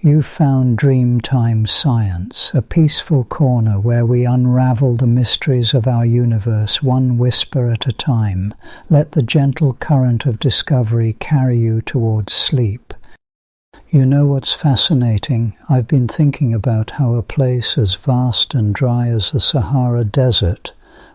You've found Dreamtime Science, a peaceful corner where we unravel the mysteries of our universe one whisper at a time. Let the gentle current of discovery carry you towards sleep. You know what's fascinating? I've been thinking about how a place as vast and dry as the Sahara Desert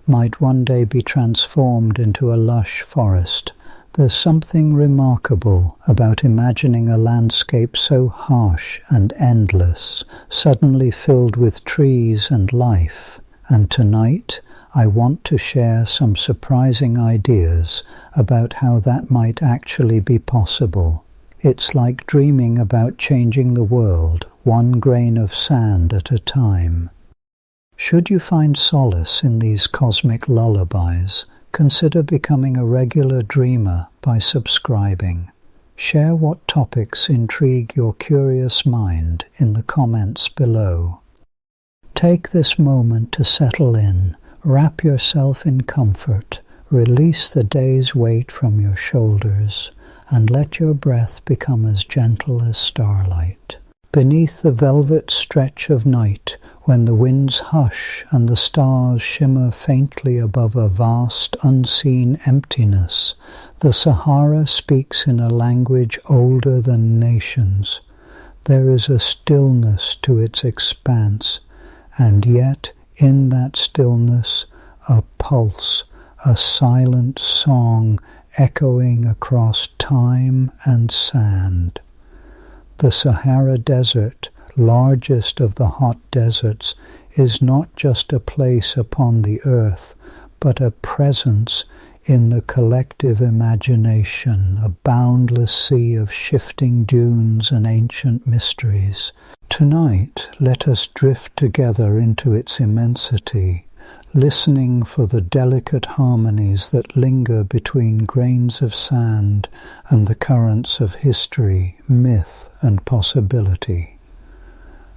might one day be transformed into a lush forest. There's something remarkable about imagining a landscape so harsh and endless, suddenly filled with trees and life. And tonight, I want to share some surprising ideas about how that might actually be possible. It's like dreaming about changing the world, one grain of sand at a time. Should you find solace in these cosmic lullabies, consider becoming a regular dreamer by subscribing. Share what topics intrigue your curious mind in the comments below. Take this moment to settle in, wrap yourself in comfort, release the day's weight from your shoulders, and let your breath become as gentle as starlight. Beneath the velvet stretch of night, when the winds hush and the stars shimmer faintly above a vast, unseen emptiness, the Sahara speaks in a language older than nations. There is a stillness to its expanse, and yet in that stillness a pulse, a silent song echoing across time and sand. The Sahara Desert, largest of the hot deserts, is not just a place upon the earth, but a presence in the collective imagination, a boundless sea of shifting dunes and ancient mysteries. Tonight, let us drift together into its immensity, listening for the delicate harmonies that linger between grains of sand and the currents of history, myth, and possibility.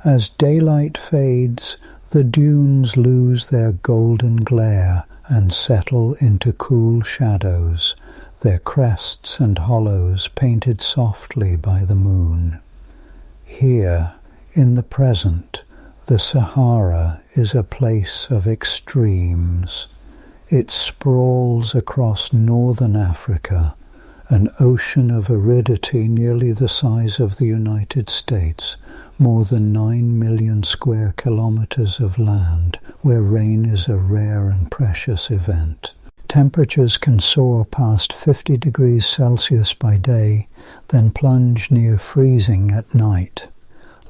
As daylight fades, the dunes lose their golden glare and settle into cool shadows, their crests and hollows painted softly by the moon. Here, in the present, the Sahara is a place of extremes. It sprawls across northern Africa, an ocean of aridity nearly the size of the United States, more than 9 million square kilometers of land, where rain is a rare and precious event. Temperatures can soar past 50 degrees Celsius by day, then plunge near freezing at night.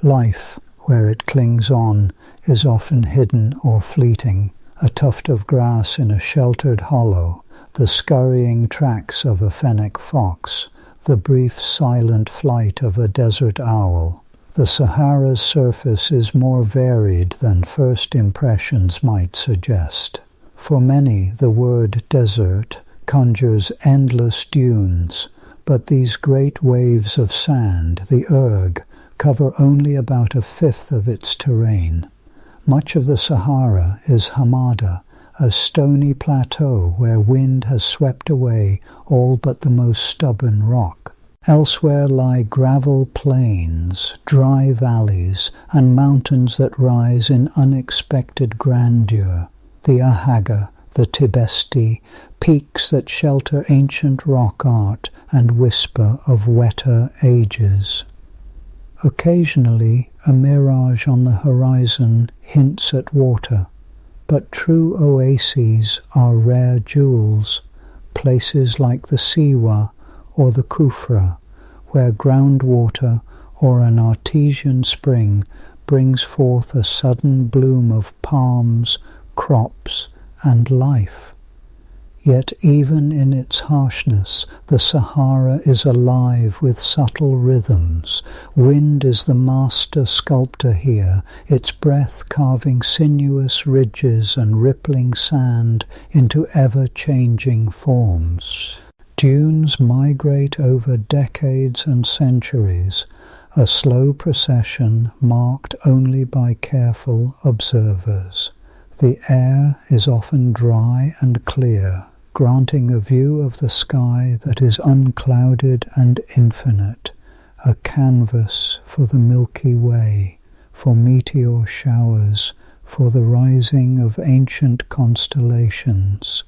Life, where it clings on, is often hidden or fleeting, a tuft of grass in a sheltered hollow, the scurrying tracks of a fennec fox, the brief silent flight of a desert owl. The Sahara's surface is more varied than first impressions might suggest. For many, the word desert conjures endless dunes, but these great waves of sand, the erg, cover only about a fifth of its terrain. Much of the Sahara is hamada, a stony plateau where wind has swept away all but the most stubborn rock. Elsewhere lie gravel plains, dry valleys, and mountains that rise in unexpected grandeur. The Ahaga, the Tibesti, peaks that shelter ancient rock art and whisper of wetter ages. Occasionally, a mirage on the horizon hints at water, but true oases are rare jewels, places like the Siwa or the Kufra, where groundwater or an artesian spring brings forth a sudden bloom of palms, crops, and life. Yet even in its harshness, the Sahara is alive with subtle rhythms. Wind is the master sculptor here, its breath carving sinuous ridges and rippling sand into ever-changing forms. Dunes migrate over decades and centuries, a slow procession marked only by careful observers. The air is often dry and clear, granting a view of the sky that is unclouded and infinite, a canvas for the Milky Way, for meteor showers, for the rising of ancient constellations.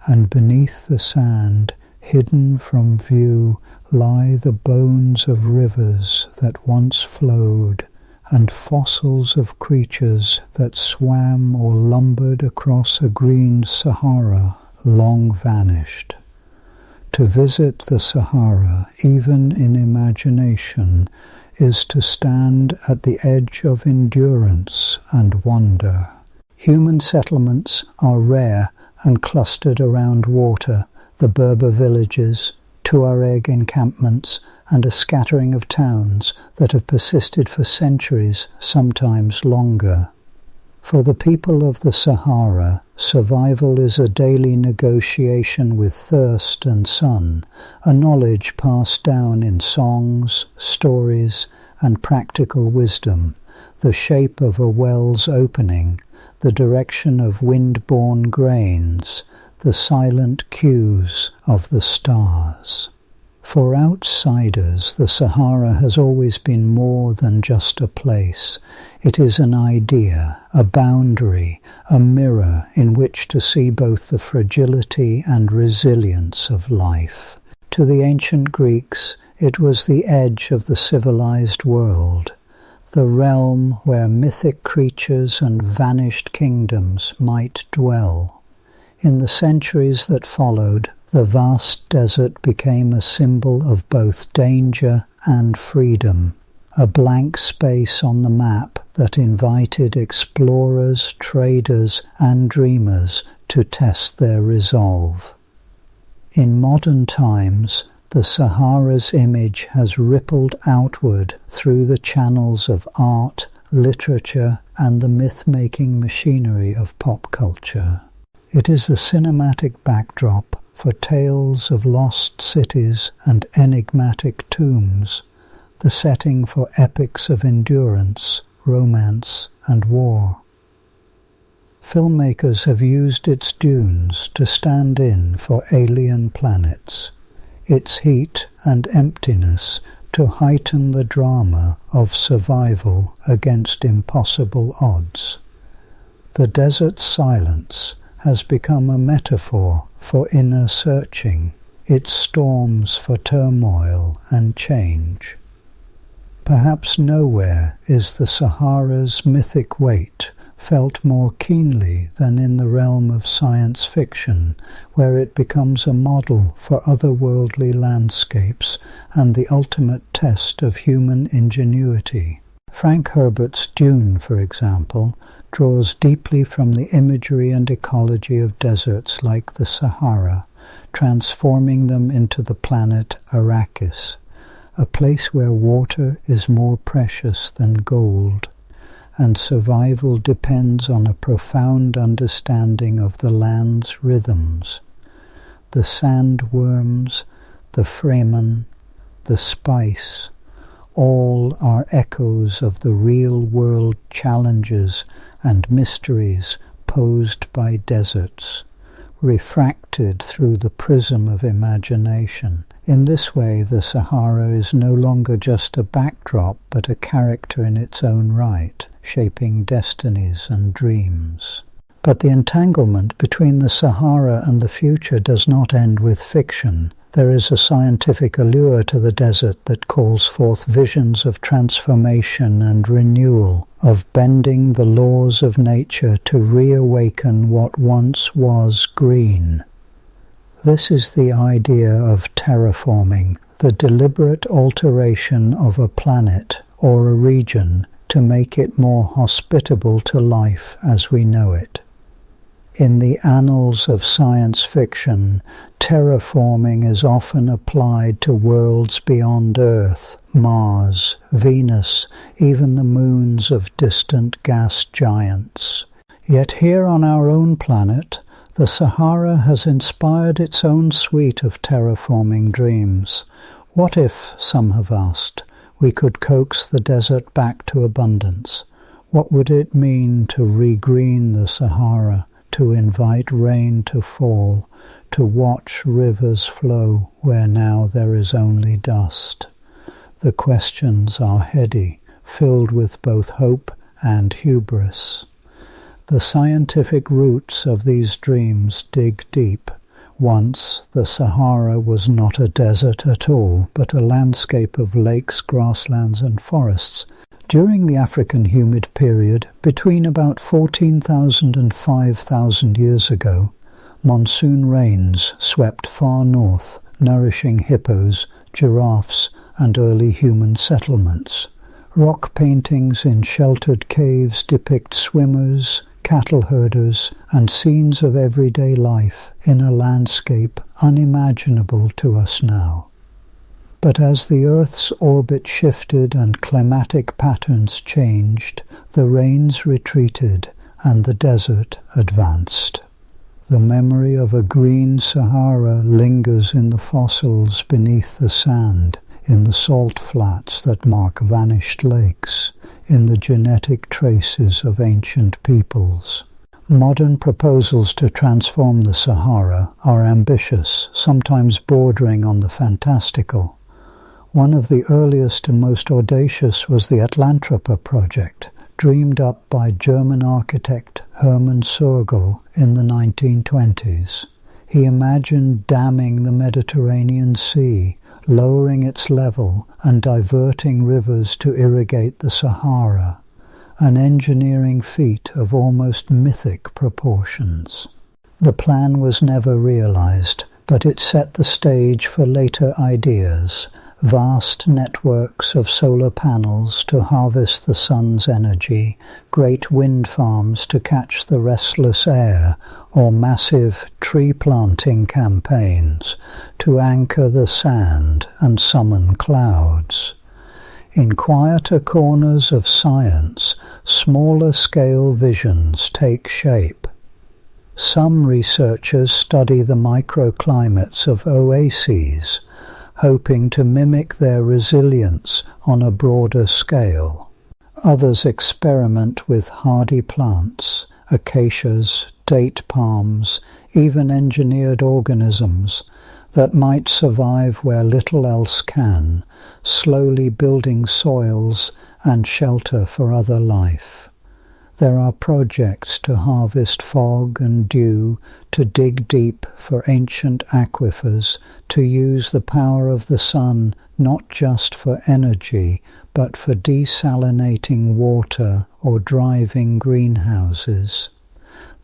And beneath the sand, hidden from view, lie the bones of rivers that once flowed, and fossils of creatures that swam or lumbered across a green Sahara long vanished. To visit the Sahara, even in imagination, is to stand at the edge of endurance and wonder. Human settlements are rare and clustered around water, the Berber villages, Tuareg encampments, and a scattering of towns that have persisted for centuries, sometimes longer. For the people of the Sahara, survival is a daily negotiation with thirst and sun, a knowledge passed down in songs, stories, and practical wisdom, the shape of a well's opening, the direction of wind-borne grains, the silent cues of the stars. For outsiders, the Sahara has always been more than just a place. It is an idea, a boundary, a mirror in which to see both the fragility and resilience of life. To the ancient Greeks, it was the edge of the civilized world, the realm where mythic creatures and vanished kingdoms might dwell. In the centuries that followed, the vast desert became a symbol of both danger and freedom, a blank space on the map that invited explorers, traders, and dreamers to test their resolve. In modern times, the Sahara's image has rippled outward through the channels of art, literature, and the myth-making machinery of pop culture. It is a cinematic backdrop for tales of lost cities and enigmatic tombs, the setting for epics of endurance, romance, and war. Filmmakers have used its dunes to stand in for alien planets, its heat and emptiness to heighten the drama of survival against impossible odds. The desert's silence has become a metaphor for inner searching, its storms for turmoil and change. Perhaps nowhere is the Sahara's mythic weight felt more keenly than in the realm of science fiction, where it becomes a model for otherworldly landscapes and the ultimate test of human ingenuity. Frank Herbert's Dune, for example, draws deeply from the imagery and ecology of deserts like the Sahara, transforming them into the planet Arrakis, a place where water is more precious than gold, and survival depends on a profound understanding of the land's rhythms. The sandworms, the fremen, the spice, all are echoes of the real-world challenges and mysteries posed by deserts, refracted through the prism of imagination. In this way, the Sahara is no longer just a backdrop, but a character in its own right, shaping destinies and dreams. But the entanglement between the Sahara and the future does not end with fiction. There is a scientific allure to the desert that calls forth visions of transformation and renewal, of bending the laws of nature to reawaken what once was green. This is the idea of terraforming, the deliberate alteration of a planet or a region to make it more hospitable to life as we know it. In the annals of science fiction, terraforming is often applied to worlds beyond Earth, Mars, Venus, even the moons of distant gas giants. Yet here on our own planet, the Sahara has inspired its own suite of terraforming dreams. What if, some have asked, we could coax the desert back to abundance? What would it mean to regreen the Sahara, to invite rain to fall, to watch rivers flow where now there is only dust? the questions are heady, filled with both hope and hubris. The scientific roots of these dreams dig deep. Once the Sahara was not a desert at all, but a landscape of lakes, grasslands and forests. During the African humid period, between about 14,000 and 5,000 years ago, monsoon rains swept far north, nourishing hippos, giraffes and early human settlements. Rock paintings in sheltered caves depict swimmers, cattle herders, and scenes of everyday life in a landscape unimaginable to us now. But as the Earth's orbit shifted and climatic patterns changed, the rains retreated and the desert advanced. The memory of a green Sahara lingers in the fossils beneath the sand, in the salt flats that mark vanished lakes, in the genetic traces of ancient peoples. Modern proposals to transform the Sahara are ambitious, sometimes bordering on the fantastical. One of the earliest and most audacious was the Atlantropa project, dreamed up by German architect Hermann Surgel in the 1920s. He imagined damming the Mediterranean Sea, lowering its level and diverting rivers to irrigate the Sahara, an engineering feat of almost mythic proportions. The plan was never realized, but it set the stage for later ideas, vast networks of solar panels to harvest the sun's energy, great wind farms to catch the restless air, or massive tree-planting campaigns to anchor the sand and summon clouds. In quieter corners of science, smaller-scale visions take shape. Some researchers study the microclimates of oases, hoping to mimic their resilience on a broader scale. Others experiment with hardy plants, acacias, date palms, even engineered organisms that might survive where little else can, slowly building soils and shelter for other life. There are projects to harvest fog and dew, to dig deep for ancient aquifers, to use the power of the sun not just for energy, but for desalinating water or driving greenhouses.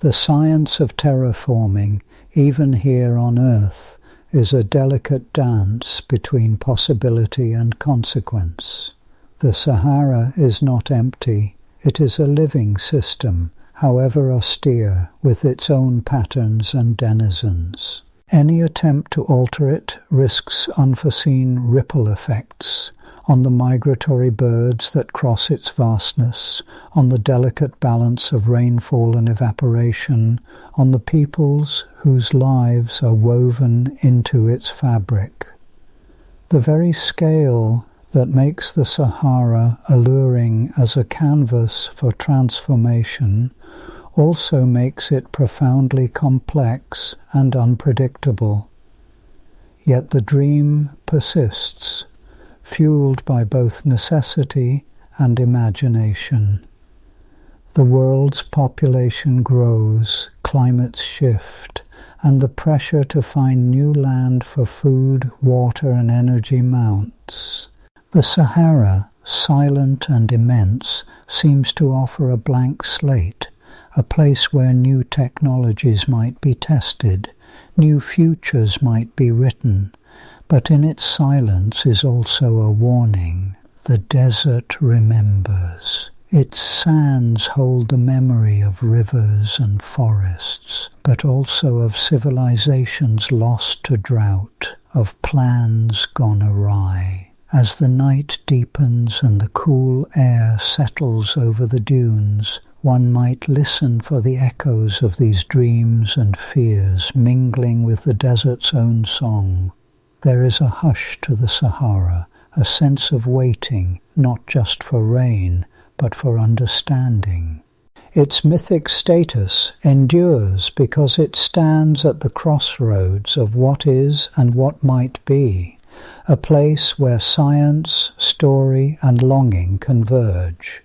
The science of terraforming, even here on Earth, is a delicate dance between possibility and consequence. The Sahara is not empty. It is a living system, however austere, with its own patterns and denizens. Any attempt to alter it risks unforeseen ripple effects on the migratory birds that cross its vastness, on the delicate balance of rainfall and evaporation, on the peoples whose lives are woven into its fabric. The very scale that makes the Sahara alluring as a canvas for transformation also makes it profoundly complex and unpredictable. Yet the dream persists, fueled by both necessity and imagination. The world's population grows, climates shift, and the pressure to find new land for food, water, and energy mounts. The Sahara, silent and immense, seems to offer a blank slate, a place where new technologies might be tested, new futures might be written, but in its silence is also a warning. The desert remembers. Its sands hold the memory of rivers and forests, but also of civilizations lost to drought, of plans gone awry. As the night deepens and the cool air settles over the dunes, one might listen for the echoes of these dreams and fears mingling with the desert's own song. There is a hush to the Sahara, a sense of waiting, not just for rain, but for understanding. Its mythic status endures because it stands at the crossroads of what is and what might be, a place where science, story, and longing converge.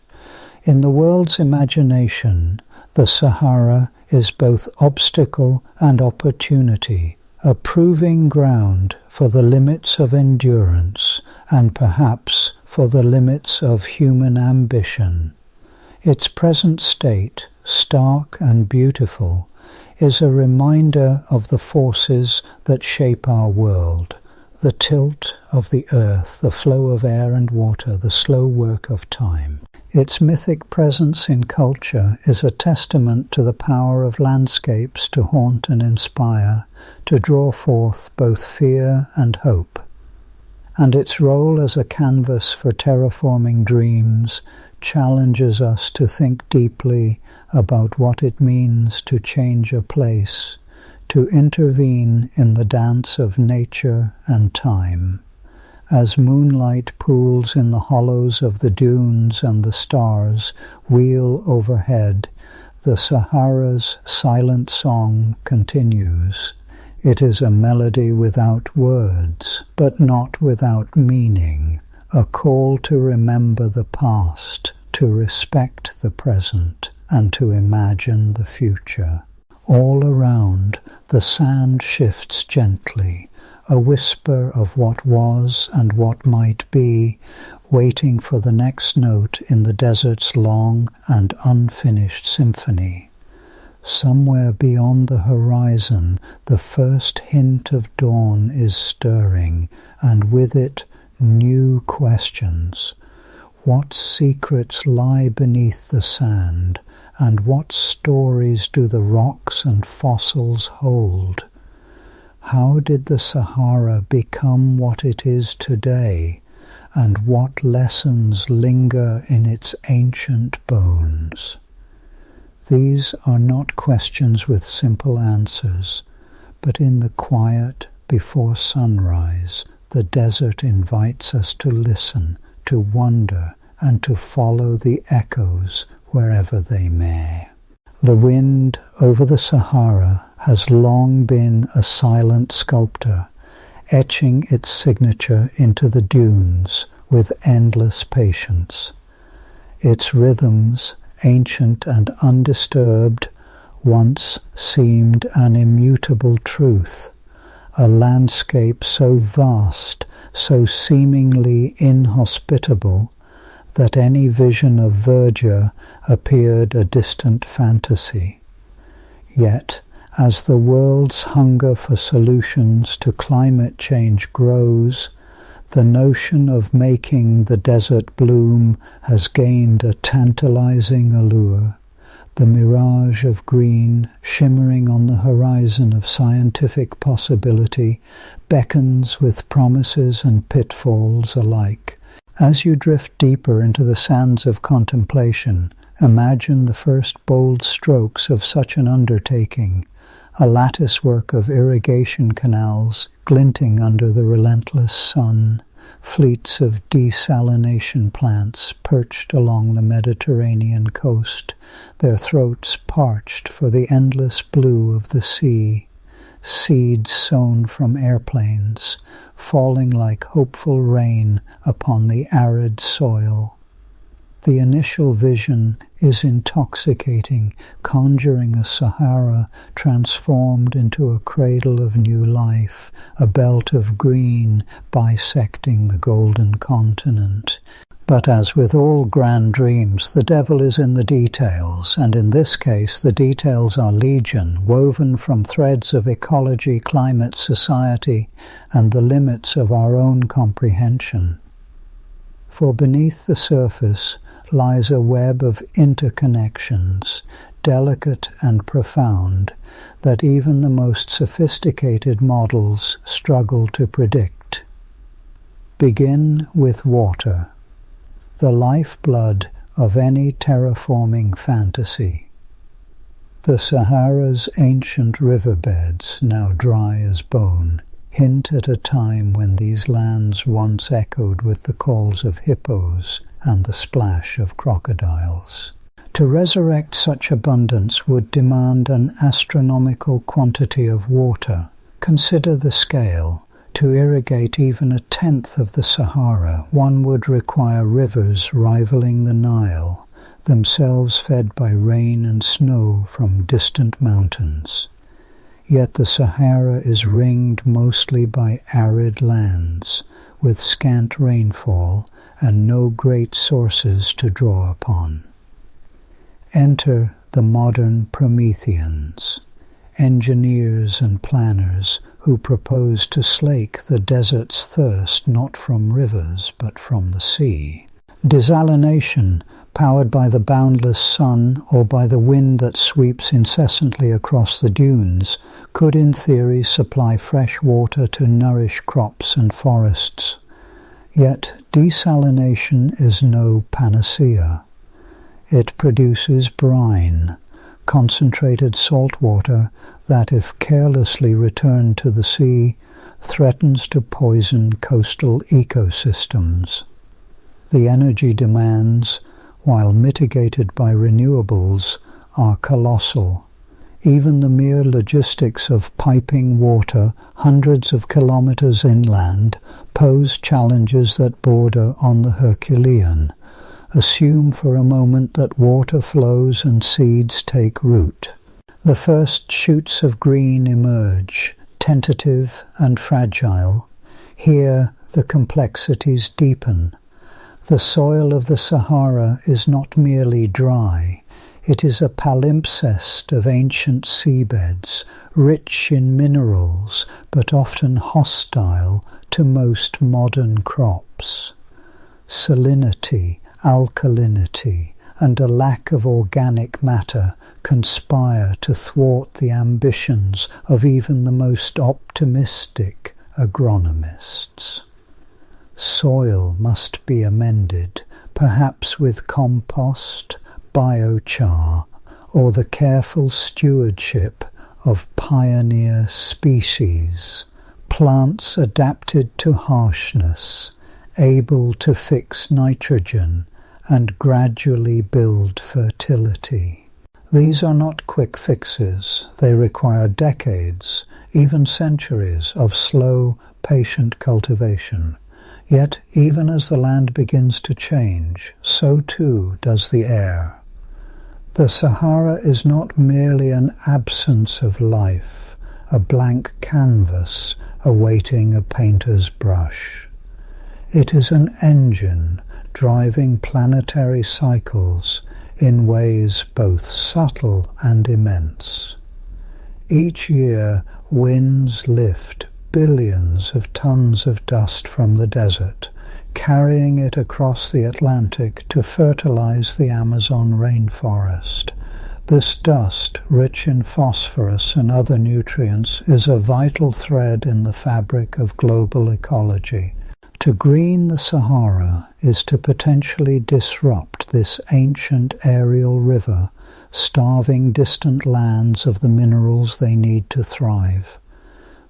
In the world's imagination, the Sahara is both obstacle and opportunity, a proving ground for the limits of endurance and perhaps for the limits of human ambition. Its present state, stark and beautiful, is a reminder of the forces that shape our world, the tilt of the earth, the flow of air and water, the slow work of time. Its mythic presence in culture is a testament to the power of landscapes to haunt and inspire, to draw forth both fear and hope. And its role as a canvas for terraforming dreams challenges us to think deeply about what it means to change a place, to intervene in the dance of nature and time. As moonlight pools in the hollows of the dunes and the stars wheel overhead, the Sahara's silent song continues. It is a melody without words, but not without meaning, a call to remember the past, to respect the present, and to imagine the future. All around, the sand shifts gently, a whisper of what was and what might be, waiting for the next note in the desert's long and unfinished symphony. Somewhere beyond the horizon, the first hint of dawn is stirring, and with it, new questions. What secrets lie beneath the sand, and what stories do the rocks and fossils hold? How did the Sahara become what it is today, and what lessons linger in its ancient bones? These are not questions with simple answers, but in the quiet before sunrise, the desert invites us to listen, to wonder, and to follow the echoes wherever they may. The wind over the Sahara has long been a silent sculptor, etching its signature into the dunes with endless patience. Its rhythms, ancient and undisturbed, once seemed an immutable truth, a landscape so vast, so seemingly inhospitable, that any vision of verdure appeared a distant fantasy. Yet, as the world's hunger for solutions to climate change grows, the notion of making the desert bloom has gained a tantalizing allure. The mirage of green, shimmering on the horizon of scientific possibility, beckons with promises and pitfalls alike. As you drift deeper into the sands of contemplation, imagine the first bold strokes of such an undertaking, a latticework of irrigation canals glinting under the relentless sun, fleets of desalination plants perched along the Mediterranean coast, their throats parched for the endless blue of the sea, seeds sown from airplanes, falling like hopeful rain upon the arid soil. The initial vision is intoxicating, conjuring a Sahara transformed into a cradle of new life, a belt of green bisecting the golden continent. But as with all grand dreams, the devil is in the details, and in this case the details are legion, woven from threads of ecology, climate, society, and the limits of our own comprehension. For beneath the surface lies a web of interconnections, delicate and profound, that even the most sophisticated models struggle to predict. Begin with water, the lifeblood of any terraforming fantasy. The Sahara's ancient riverbeds, now dry as bone, hint at a time when these lands once echoed with the calls of hippos and the splash of crocodiles. To resurrect such abundance would demand an astronomical quantity of water. Consider the scale. To irrigate even a tenth of the Sahara, one would require rivers rivaling the Nile, themselves fed by rain and snow from distant mountains. Yet the Sahara is ringed mostly by arid lands, with scant rainfall and no great sources to draw upon. Enter the modern Prometheans, engineers and planners who propose to slake the desert's thirst not from rivers but from the sea. Desalination, powered by the boundless sun or by the wind that sweeps incessantly across the dunes, could in theory supply fresh water to nourish crops and forests. Yet desalination is no panacea. It produces brine, concentrated salt water that, if carelessly returned to the sea, threatens to poison coastal ecosystems. The energy demands, while mitigated by renewables, are colossal. Even the mere logistics of piping water hundreds of kilometers inland pose challenges that border on the Herculean. Assume for a moment that water flows and seeds take root. The first shoots of green emerge, tentative and fragile. Here the complexities deepen. The soil of the Sahara is not merely dry. It is a palimpsest of ancient seabeds, rich in minerals, but often hostile to most modern crops. Salinity, alkalinity, and a lack of organic matter conspire to thwart the ambitions of even the most optimistic agronomists. Soil must be amended, perhaps with compost, biochar, or the careful stewardship of pioneer species, plants adapted to harshness, able to fix nitrogen and gradually build fertility. These are not quick fixes. They require decades, even centuries, of slow, patient cultivation. Yet, even as the land begins to change, so too does the air. The Sahara is not merely an absence of life, a blank canvas awaiting a painter's brush. It is an engine driving planetary cycles in ways both subtle and immense. Each year, winds lift billions of tons of dust from the desert, carrying it across the Atlantic to fertilize the Amazon rainforest. This dust, rich in phosphorus and other nutrients, is a vital thread in the fabric of global ecology. To green the Sahara is to potentially disrupt this ancient aerial river, starving distant lands of the minerals they need to thrive.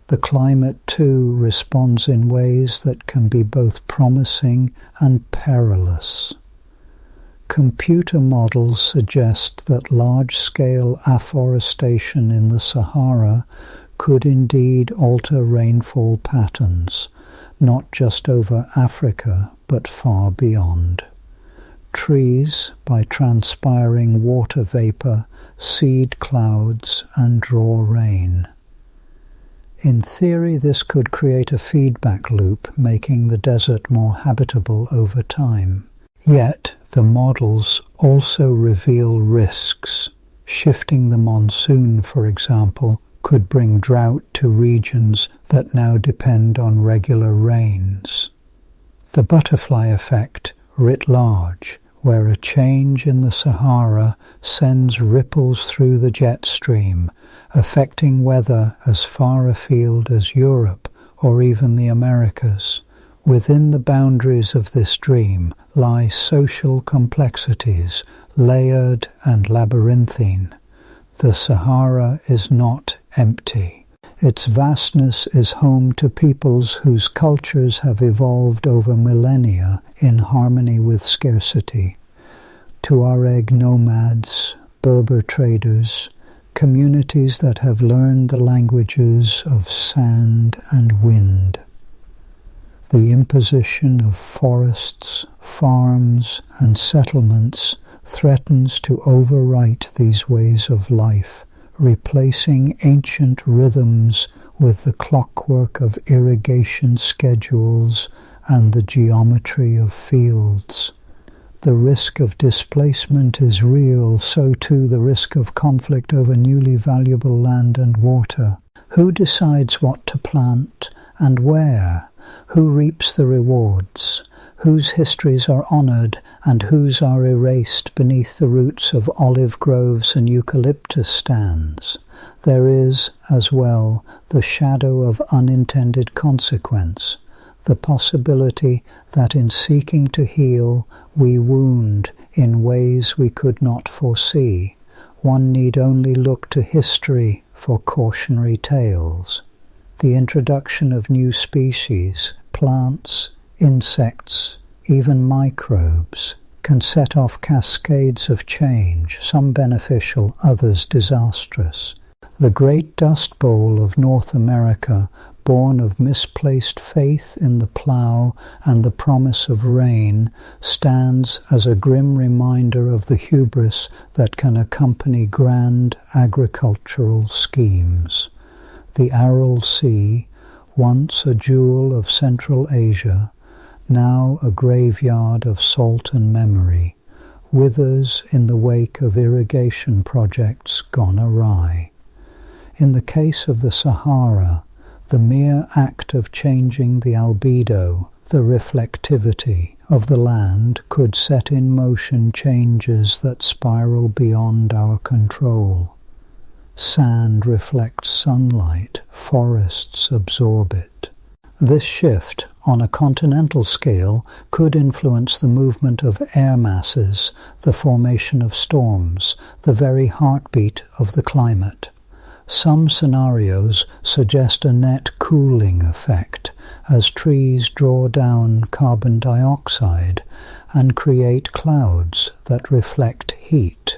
The climate, too, responds in ways that can be both promising and perilous. Computer models suggest that large-scale afforestation in the Sahara could indeed alter rainfall patterns, not just over Africa, but far beyond. Trees, by transpiring water vapor, seed clouds and draw rain. In theory, this could create a feedback loop, making the desert more habitable over time. Yet, the models also reveal risks. Shifting the monsoon, for example, could bring drought to regions that now depend on regular rains. The butterfly effect, writ large, where a change in the Sahara sends ripples through the jet stream, affecting weather as far afield as Europe or even the Americas. Within the boundaries of this dream lie social complexities, layered and labyrinthine. The Sahara is not empty. Its vastness is home to peoples whose cultures have evolved over millennia in harmony with scarcity. Tuareg nomads, Berber traders, communities that have learned the languages of sand and wind. The imposition of forests, farms, and settlements threatens to overwrite these ways of life, replacing ancient rhythms with the clockwork of irrigation schedules and the geometry of fields. The risk of displacement is real, so too the risk of conflict over newly valuable land and water. Who decides what to plant and where? Who reaps the rewards? Whose histories are honoured and whose are erased beneath the roots of olive groves and eucalyptus stands? There is, as well, the shadow of unintended consequence, the possibility that in seeking to heal we wound in ways we could not foresee. One need only look to history for cautionary tales. The introduction of new species, plants, insects, even microbes, can set off cascades of change, some beneficial, others disastrous. The Great Dust Bowl of North America, born of misplaced faith in the plough and the promise of rain, stands as a grim reminder of the hubris that can accompany grand agricultural schemes. The Aral Sea, once a jewel of Central Asia, now a graveyard of salt and memory, withers in the wake of irrigation projects gone awry. In the case of the Sahara, the mere act of changing the albedo, the reflectivity, of the land could set in motion changes that spiral beyond our control. Sand reflects sunlight, forests absorb it. This shift, on a continental scale, could influence the movement of air masses, the formation of storms, the very heartbeat of the climate. Some scenarios suggest a net cooling effect as trees draw down carbon dioxide and create clouds that reflect heat.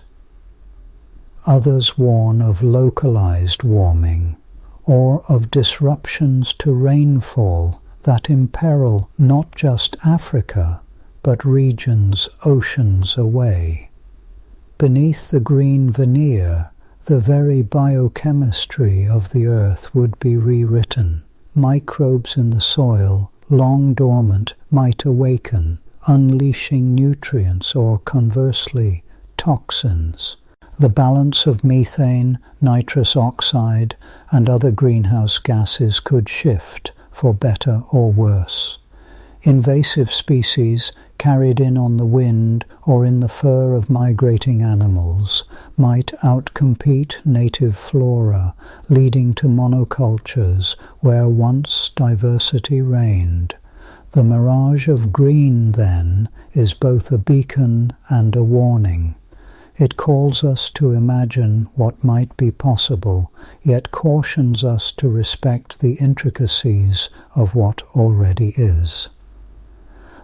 Others warn of localized warming or of disruptions to rainfall that imperil not just Africa but regions oceans away. Beneath the green veneer, the very biochemistry of the earth would be rewritten. Microbes in the soil, long dormant, might awaken, unleashing nutrients or, conversely, toxins. The balance of methane, nitrous oxide, and other greenhouse gases could shift, for better or worse. Invasive species, carried in on the wind or in the fur of migrating animals, might outcompete native flora, leading to monocultures where once diversity reigned. The mirage of green, then, is both a beacon and a warning. It calls us to imagine what might be possible, yet cautions us to respect the intricacies of what already is.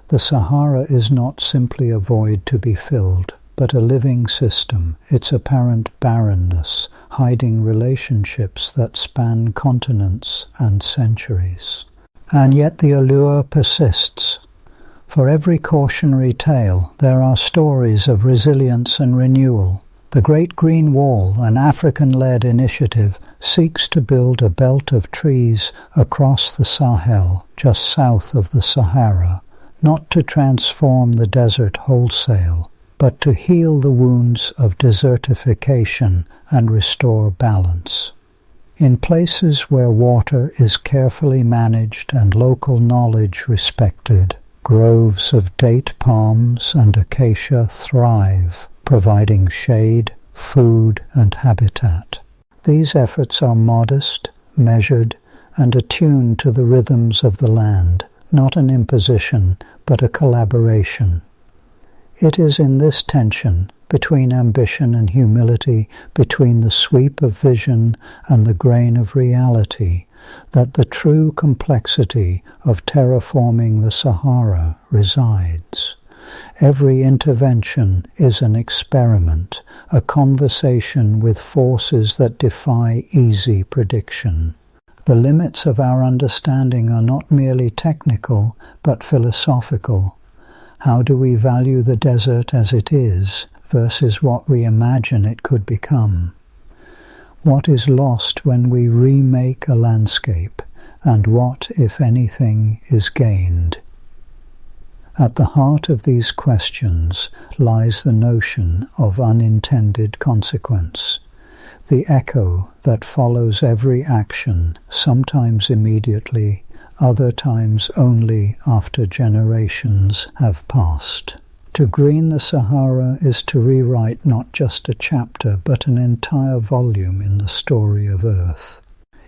The Sahara is not simply a void to be filled, but a living system, its apparent barrenness hiding relationships that span continents and centuries. And yet the allure persists. For every cautionary tale, there are stories of resilience and renewal. The Great Green Wall, an African-led initiative, seeks to build a belt of trees across the Sahel, just south of the Sahara, not to transform the desert wholesale, but to heal the wounds of desertification and restore balance. In places where water is carefully managed and local knowledge respected, groves of date palms and acacia thrive, providing shade, food, and habitat. These efforts are modest, measured, and attuned to the rhythms of the land, not an imposition, but a collaboration. It is in this tension, between ambition and humility, between the sweep of vision and the grain of reality, that the true complexity of terraforming the Sahara resides. Every intervention is an experiment, a conversation with forces that defy easy prediction. The limits of our understanding are not merely technical, but philosophical. How do we value the desert as it is versus what we imagine it could become? What is lost when we remake a landscape, and what, if anything, is gained? At the heart of these questions lies the notion of unintended consequence, the echo that follows every action, sometimes immediately, other times only after generations have passed. To green the Sahara is to rewrite not just a chapter, but an entire volume in the story of Earth.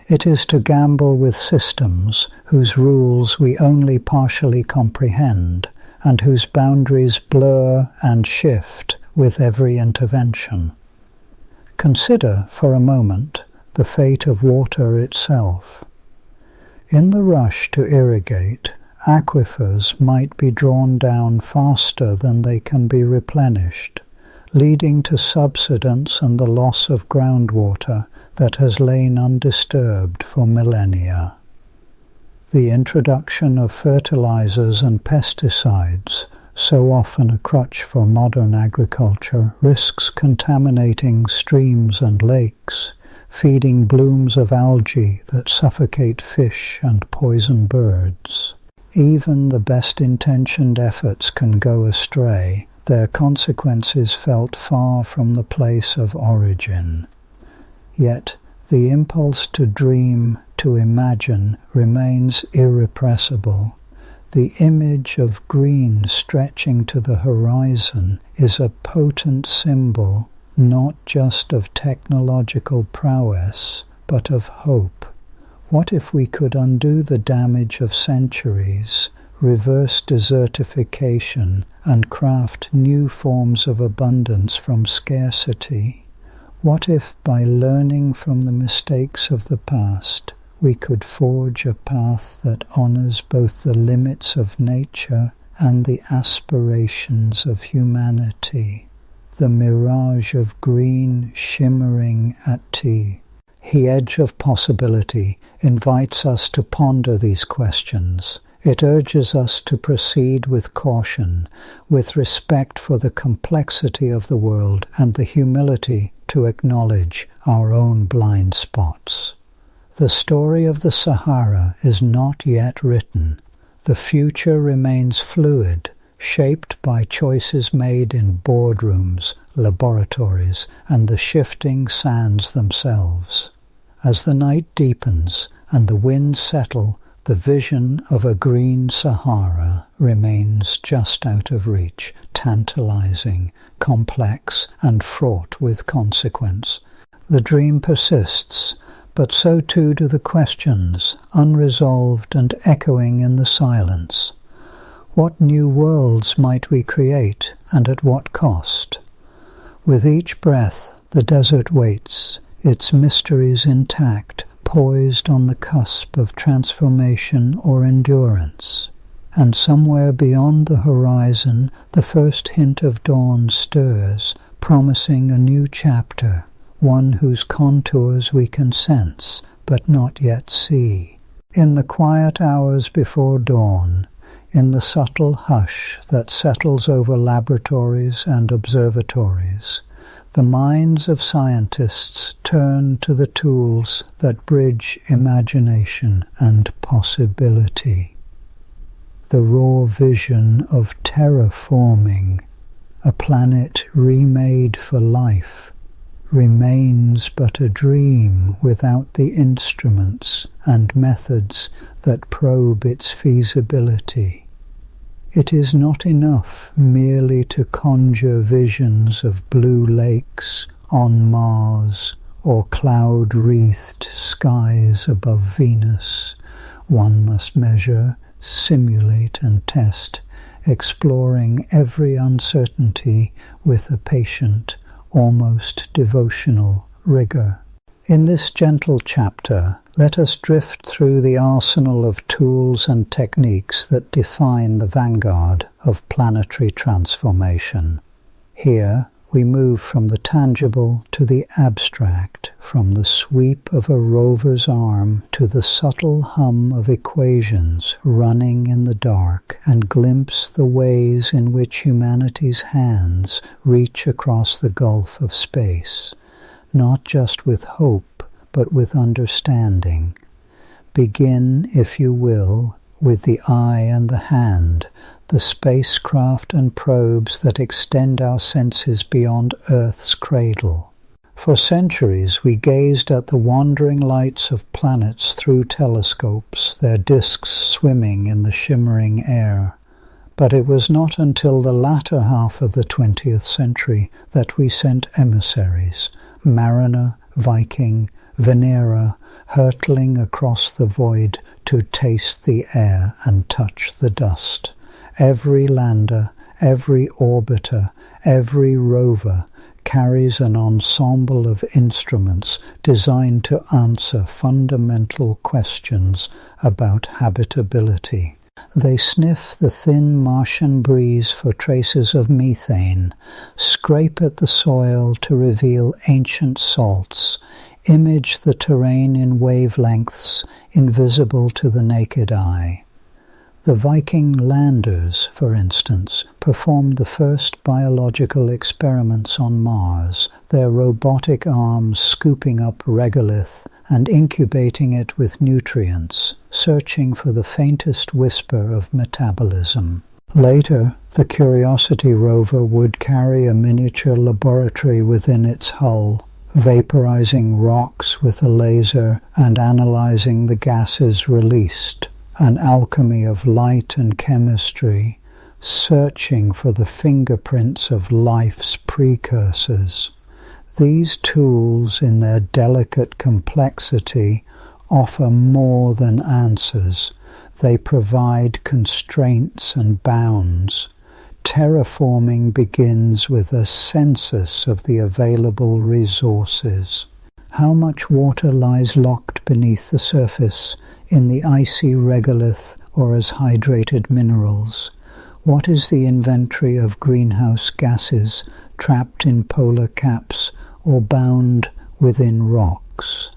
It is to gamble with systems whose rules we only partially comprehend, and whose boundaries blur and shift with every intervention. Consider for a moment the fate of water itself. In the rush to irrigate, aquifers might be drawn down faster than they can be replenished, leading to subsidence and the loss of groundwater that has lain undisturbed for millennia. The introduction of fertilizers and pesticides, so often a crutch for modern agriculture, risks contaminating streams and lakes, feeding blooms of algae that suffocate fish and poison birds. Even the best-intentioned efforts can go astray, their consequences felt far from the place of origin. Yet the impulse to dream, to imagine, remains irrepressible. The image of green stretching to the horizon is a potent symbol, not just of technological prowess, but of hope. What if we could undo the damage of centuries, reverse desertification, and craft new forms of abundance from scarcity? What if, by learning from the mistakes of the past, we could forge a path that honors both the limits of nature and the aspirations of humanity? The mirage of green shimmering at tea. The edge of possibility invites us to ponder these questions. It urges us to proceed with caution, with respect for the complexity of the world and the humility to acknowledge our own blind spots. The story of the Sahara is not yet written. The future remains fluid, shaped by choices made in boardrooms, laboratories, and the shifting sands themselves. As the night deepens and the winds settle, the vision of a green Sahara remains just out of reach, tantalizing, complex, and fraught with consequence. The dream persists, but so too do the questions, unresolved and echoing in the silence. What new worlds might we create, and at what cost? With each breath, the desert waits, its mysteries intact, poised on the cusp of transformation or endurance. And somewhere beyond the horizon, the first hint of dawn stirs, promising a new chapter, one whose contours we can sense, but not yet see. In the quiet hours before dawn, in the subtle hush that settles over laboratories and observatories, the minds of scientists turn to the tools that bridge imagination and possibility. The raw vision of terraforming, a planet remade for life, remains but a dream without the instruments and methods that probe its feasibility. It is not enough merely to conjure visions of blue lakes on Mars or cloud-wreathed skies above Venus. One must measure, simulate and test, exploring every uncertainty with a patient, almost devotional rigor. In this gentle chapter, let us drift through the arsenal of tools and techniques that define the vanguard of planetary transformation. Here, we move from the tangible to the abstract, from the sweep of a rover's arm to the subtle hum of equations running in the dark, and glimpse the ways in which humanity's hands reach across the gulf of space, not just with hope, but with understanding. Begin, if you will, with the eye and the hand, the spacecraft and probes that extend our senses beyond Earth's cradle. For centuries we gazed at the wandering lights of planets through telescopes, their disks swimming in the shimmering air. But it was not until the latter half of the 20th century that we sent emissaries, Mariner, Viking, Venera, hurtling across the void to taste the air and touch the dust. Every lander, every orbiter, every rover carries an ensemble of instruments designed to answer fundamental questions about habitability. They sniff the thin Martian breeze for traces of methane, scrape at the soil to reveal ancient salts, image the terrain in wavelengths invisible to the naked eye. The Viking landers, for instance, performed the first biological experiments on Mars, their robotic arms scooping up regolith and incubating it with nutrients, searching for the faintest whisper of metabolism. Later, the Curiosity rover would carry a miniature laboratory within its hull, vaporizing rocks with a laser and analyzing the gases released. An alchemy of light and chemistry, searching for the fingerprints of life's precursors. These tools, in their delicate complexity, offer more than answers. They provide constraints and bounds. Terraforming begins with a census of the available resources. How much water lies locked beneath the surface, in the icy regolith or as hydrated minerals? What is the inventory of greenhouse gases trapped in polar caps or bound within rocks?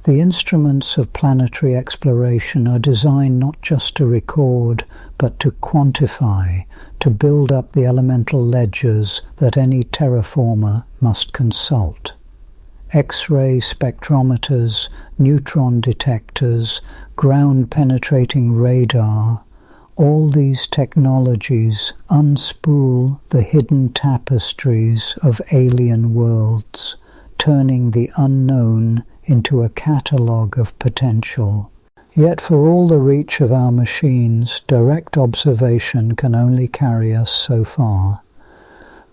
The instruments of planetary exploration are designed not just to record, but to quantify, to build up the elemental ledgers that any terraformer must consult. X-ray spectrometers, neutron detectors, ground-penetrating radar, all these technologies unspool the hidden tapestries of alien worlds, turning the unknown into a catalogue of potential. Yet for all the reach of our machines, direct observation can only carry us so far.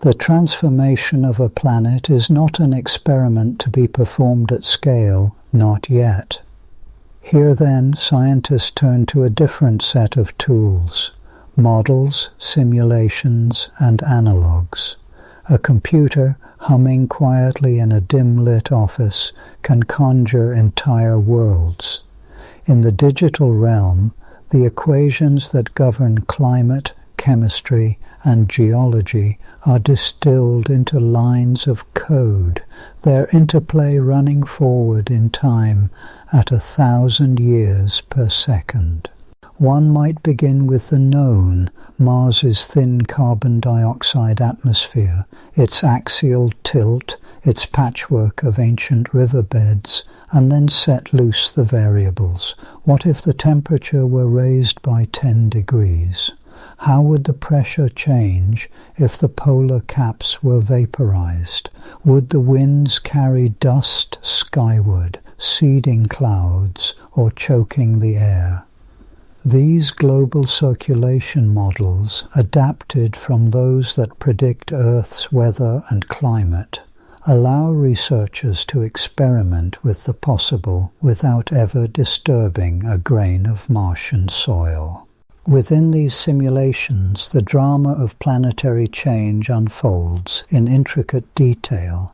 The transformation of a planet is not an experiment to be performed at scale, not yet. Here then, scientists turn to a different set of tools: models, simulations, and analogues. A computer, humming quietly in a dim-lit office, can conjure entire worlds. In the digital realm, the equations that govern climate, chemistry, and geology are distilled into lines of code, their interplay running forward in time at 1,000 years per second. One might begin with the known, Mars's thin carbon dioxide atmosphere, its axial tilt, its patchwork of ancient riverbeds, and then set loose the variables. What if the temperature were raised by 10 degrees? How would the pressure change if the polar caps were vaporized? Would the winds carry dust skyward, seeding clouds or choking the air? These global circulation models, adapted from those that predict Earth's weather and climate, allow researchers to experiment with the possible without ever disturbing a grain of Martian soil. Within these simulations, the drama of planetary change unfolds in intricate detail.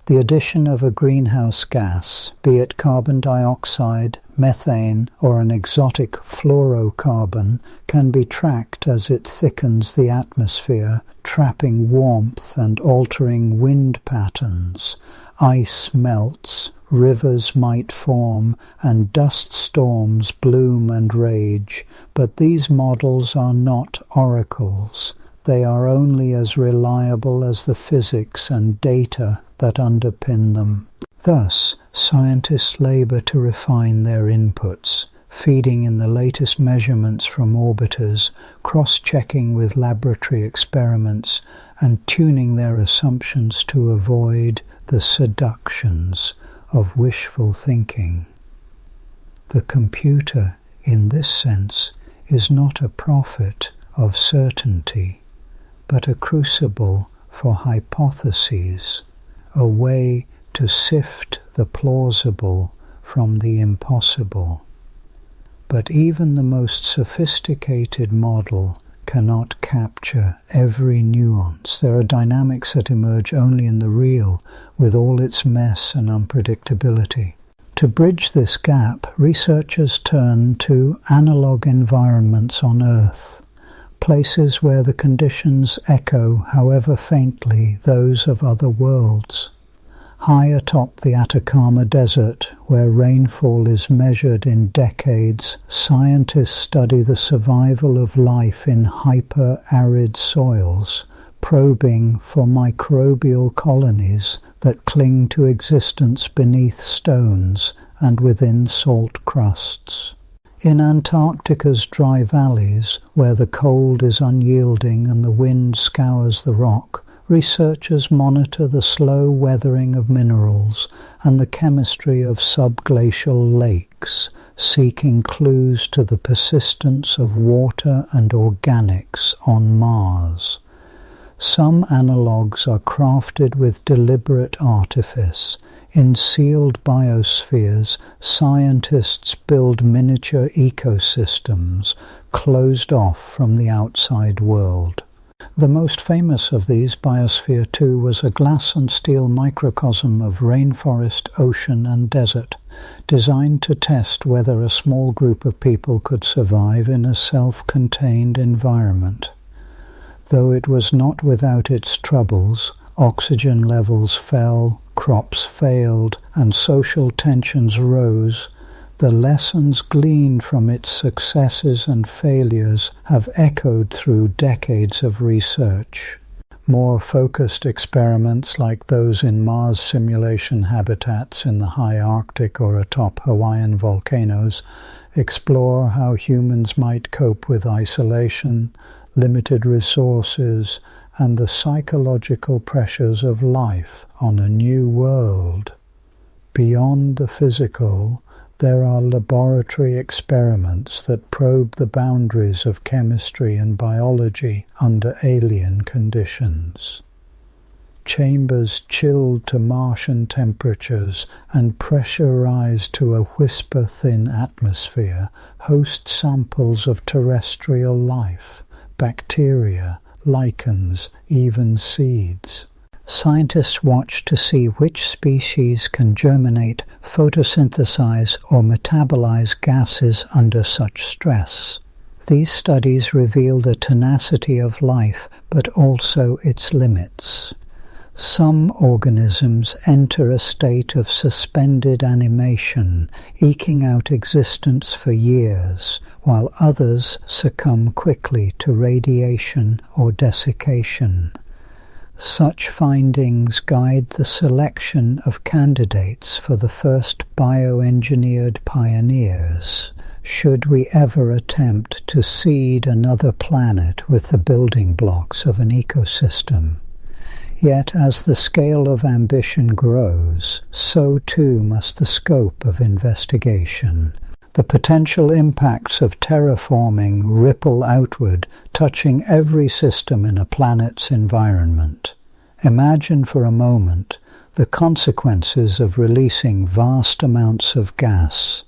The addition of a greenhouse gas, be it carbon dioxide, methane, or an exotic fluorocarbon, can be tracked as it thickens the atmosphere, trapping warmth and altering wind patterns. Ice melts, rivers might form, and dust storms bloom and rage, but these models are not oracles. They are only as reliable as the physics and data that underpin them. Thus, scientists labor to refine their inputs, feeding in the latest measurements from orbiters, cross-checking with laboratory experiments, and tuning their assumptions to avoid the seductions of wishful thinking. The computer, in this sense, is not a prophet of certainty, but a crucible for hypotheses, a way to sift the plausible from the impossible. But even the most sophisticated model cannot capture every nuance. There are dynamics that emerge only in the real, with all its mess and unpredictability. To bridge this gap, researchers turn to analog environments on Earth, places where the conditions echo, however faintly, those of other worlds. High atop the Atacama Desert, where rainfall is measured in decades, scientists study the survival of life in hyper-arid soils, probing for microbial colonies that cling to existence beneath stones and within salt crusts. In Antarctica's dry valleys, where the cold is unyielding and the wind scours the rock, researchers monitor the slow weathering of minerals and the chemistry of subglacial lakes, seeking clues to the persistence of water and organics on Mars. Some analogues are crafted with deliberate artifice. In sealed biospheres, scientists build miniature ecosystems, closed off from the outside world. The most famous of these, Biosphere 2, was a glass and steel microcosm of rainforest, ocean and desert, designed to test whether a small group of people could survive in a self-contained environment. Though it was not without its troubles, oxygen levels fell, crops failed, and social tensions rose, the lessons gleaned from its successes and failures have echoed through decades of research. More focused experiments like those in Mars simulation habitats in the high Arctic or atop Hawaiian volcanoes explore how humans might cope with isolation, limited resources, and the psychological pressures of life on a new world. Beyond the physical, there are laboratory experiments that probe the boundaries of chemistry and biology under alien conditions. Chambers chilled to Martian temperatures and pressurized to a whisper-thin atmosphere host samples of terrestrial life, bacteria, lichens, even seeds. Scientists watch to see which species can germinate, photosynthesize, or metabolize gases under such stress. These studies reveal the tenacity of life, but also its limits. Some organisms enter a state of suspended animation, eking out existence for years, while others succumb quickly to radiation or desiccation. Such findings guide the selection of candidates for the first bioengineered pioneers, should we ever attempt to seed another planet with the building blocks of an ecosystem. Yet as the scale of ambition grows, so too must the scope of investigation. The potential impacts of terraforming ripple outward, touching every system in a planet's environment. Imagine for a moment the consequences of releasing vast amounts of gas.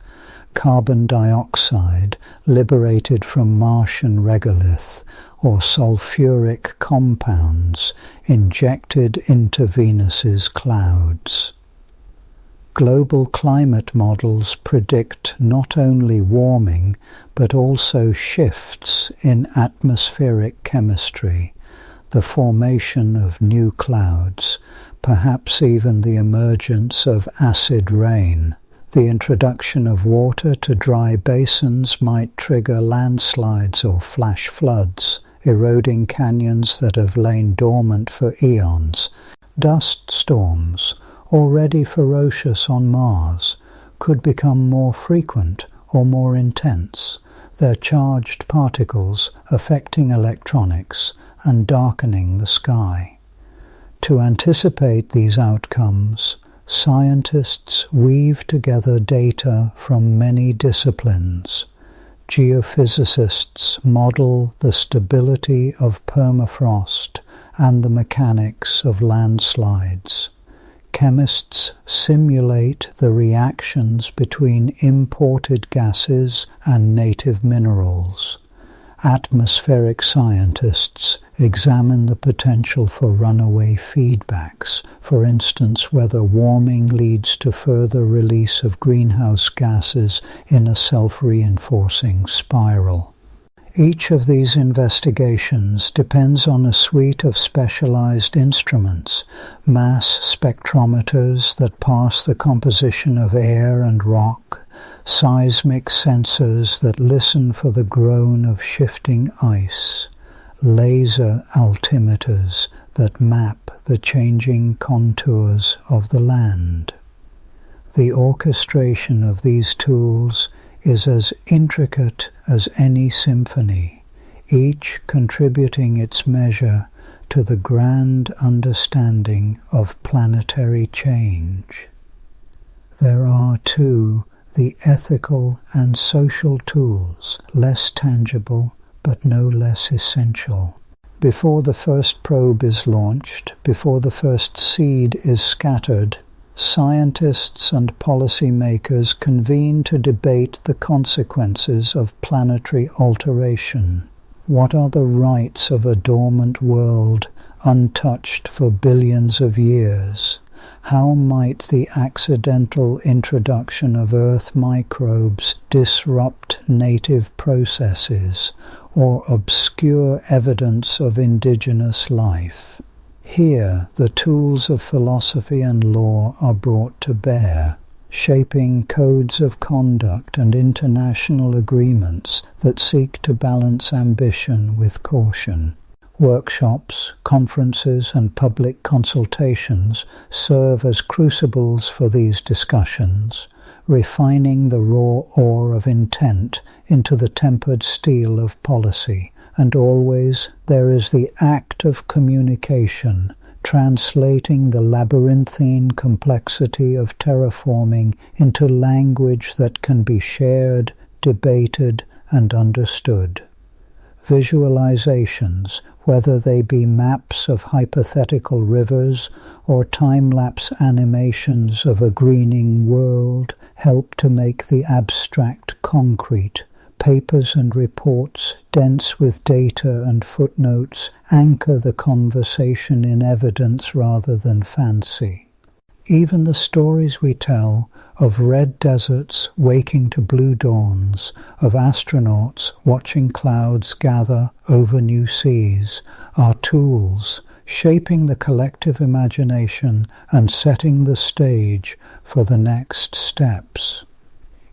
carbon dioxide liberated from Martian regolith, or sulfuric compounds injected into Venus's clouds. Global climate models predict not only warming but also shifts in atmospheric chemistry, the formation of new clouds, perhaps even the emergence of acid rain. The introduction of water to dry basins might trigger landslides or flash floods, eroding canyons that have lain dormant for eons. Dust storms, already ferocious on Mars, could become more frequent or more intense, their charged particles affecting electronics and darkening the sky. To anticipate these outcomes, scientists weave together data from many disciplines. Geophysicists model the stability of permafrost and the mechanics of landslides. Chemists simulate the reactions between imported gases and native minerals. Atmospheric scientists examine the potential for runaway feedbacks, for instance whether warming leads to further release of greenhouse gases in a self-reinforcing spiral. Each of these investigations depends on a suite of specialized instruments, mass spectrometers that parse the composition of air and rock, seismic sensors that listen for the groan of shifting ice, laser altimeters that map the changing contours of the land. The orchestration of these tools is as intricate as any symphony, each contributing its measure to the grand understanding of planetary change. There are, too, the ethical and social tools, less tangible but no less essential. Before the first probe is launched, before the first seed is scattered, scientists and policymakers convene to debate the consequences of planetary alteration. What are the rights of a dormant world untouched for billions of years? How might the accidental introduction of Earth microbes disrupt native processes or obscure evidence of indigenous life? Here, the tools of philosophy and law are brought to bear, shaping codes of conduct and international agreements that seek to balance ambition with caution. Workshops, conferences, and public consultations serve as crucibles for these discussions, refining the raw ore of intent into the tempered steel of policy. And always there is the act of communication, translating the labyrinthine complexity of terraforming into language that can be shared, debated, and understood. Visualizations, whether they be maps of hypothetical rivers or time-lapse animations of a greening world, help to make the abstract concrete. Papers and reports, dense with data and footnotes, anchor the conversation in evidence rather than fancy. Even the stories we tell of red deserts waking to blue dawns, of astronauts watching clouds gather over new seas, are tools shaping the collective imagination and setting the stage for the next steps.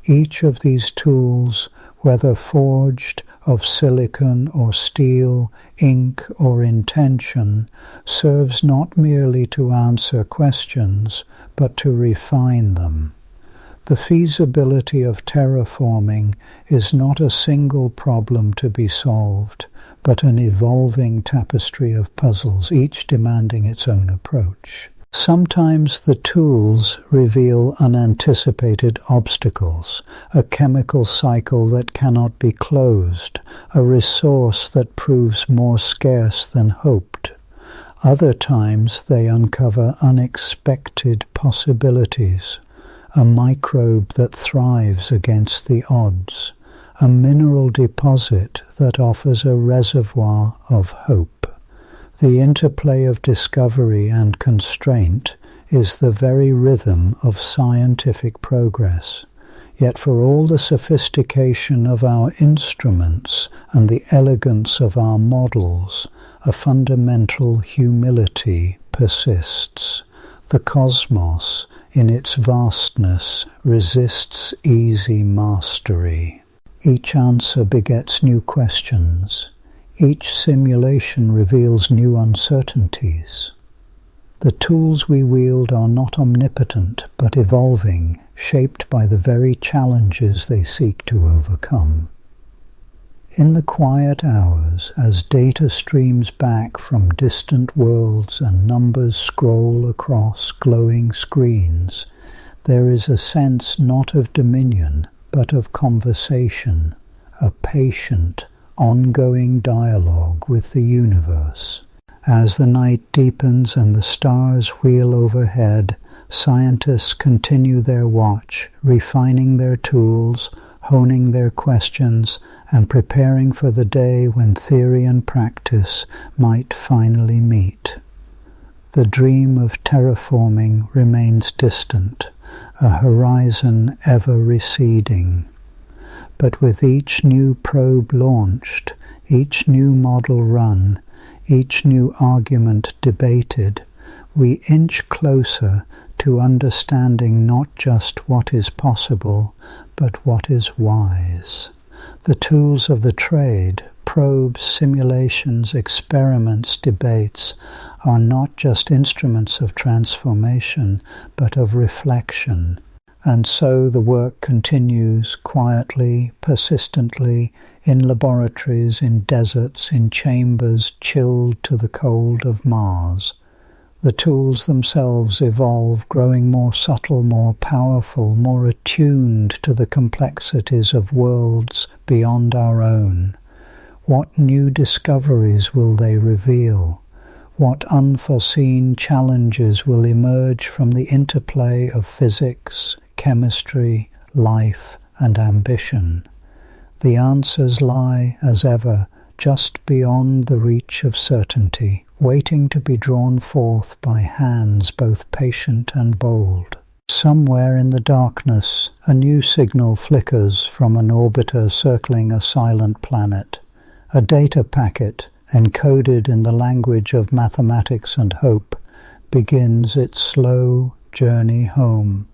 Each of these tools, whether forged of silicon or steel, ink or intention, serves not merely to answer questions, but to refine them. The feasibility of terraforming is not a single problem to be solved, but an evolving tapestry of puzzles, each demanding its own approach. Sometimes the tools reveal unanticipated obstacles, a chemical cycle that cannot be closed, a resource that proves more scarce than hoped. Other times they uncover unexpected possibilities, a microbe that thrives against the odds, a mineral deposit that offers a reservoir of hope. The interplay of discovery and constraint is the very rhythm of scientific progress. Yet for all the sophistication of our instruments and the elegance of our models, a fundamental humility persists. The cosmos, in its vastness, resists easy mastery. Each answer begets new questions. Each simulation reveals new uncertainties. The tools we wield are not omnipotent, but evolving, shaped by the very challenges they seek to overcome. In the quiet hours, as data streams back from distant worlds and numbers scroll across glowing screens, there is a sense not of dominion, but of conversation, a patient, ongoing dialogue with the universe. As the night deepens and the stars wheel overhead, scientists continue their watch, refining their tools, honing their questions, and preparing for the day when theory and practice might finally meet. The dream of terraforming remains distant, a horizon ever receding. But with each new probe launched, each new model run, each new argument debated, we inch closer to understanding not just what is possible, but what is wise. The tools of the trade, probes, simulations, experiments, debates, are not just instruments of transformation, but of reflection. And so the work continues quietly, persistently, in laboratories, in deserts, in chambers chilled to the cold of Mars. The tools themselves evolve, growing more subtle, more powerful, more attuned to the complexities of worlds beyond our own. What new discoveries will they reveal? What unforeseen challenges will emerge from the interplay of physics, chemistry, life, and ambition? The answers lie, as ever, just beyond the reach of certainty, waiting to be drawn forth by hands both patient and bold. Somewhere in the darkness, a new signal flickers from an orbiter circling a silent planet. A data packet, encoded in the language of mathematics and hope, begins its slow journey home.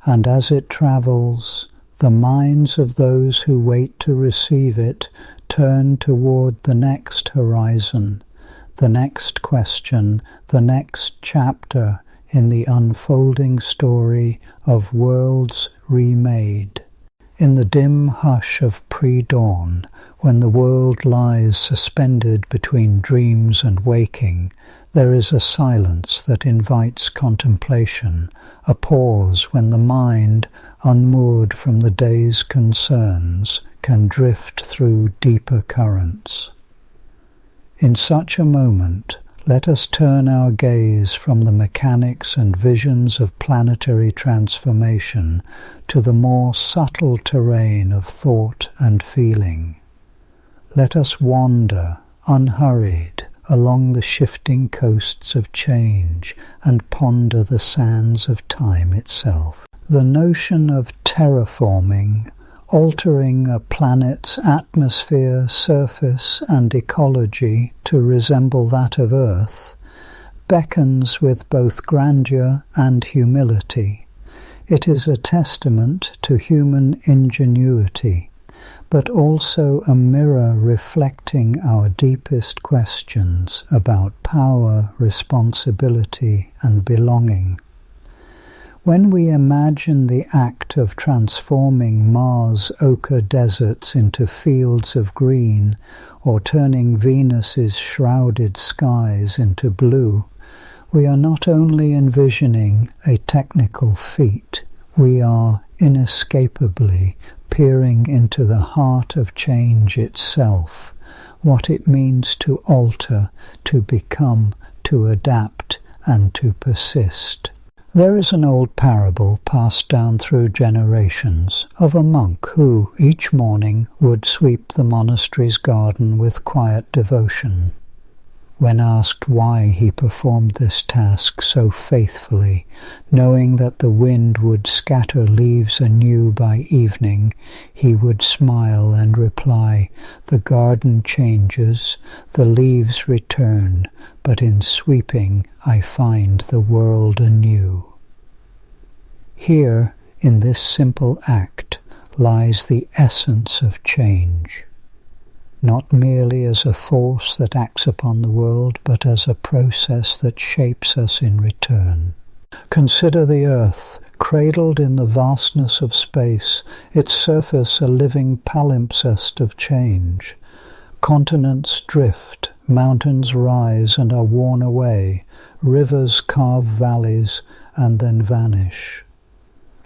And as it travels, the minds of those who wait to receive it turn toward the next horizon, the next question, the next chapter in the unfolding story of worlds remade. In the dim hush of pre-dawn, when the world lies suspended between dreams and waking, there is a silence that invites contemplation, a pause when the mind, unmoored from the day's concerns, can drift through deeper currents. In such a moment, let us turn our gaze from the mechanics and visions of planetary transformation to the more subtle terrain of thought and feeling. Let us wander, unhurried, along the shifting coasts of change and ponder the sands of time itself. The notion of terraforming, altering a planet's atmosphere, surface, and ecology to resemble that of Earth, beckons with both grandeur and humility. It is a testament to human ingenuity, but also a mirror reflecting our deepest questions about power, responsibility, and belonging. When we imagine the act of transforming Mars' ochre deserts into fields of green, or turning Venus's shrouded skies into blue, we are not only envisioning a technical feat, we are inescapably peering into the heart of change itself, what it means to alter, to become, to adapt, and to persist. There is an old parable passed down through generations of a monk who, each morning, would sweep the monastery's garden with quiet devotion. When asked why he performed this task so faithfully, knowing that the wind would scatter leaves anew by evening, he would smile and reply, "The garden changes, the leaves return, but in sweeping I find the world anew." Here, in this simple act, lies the essence of change. Not merely as a force that acts upon the world, but as a process that shapes us in return. Consider the earth, cradled in the vastness of space, its surface a living palimpsest of change. Continents drift, mountains rise and are worn away, rivers carve valleys and then vanish.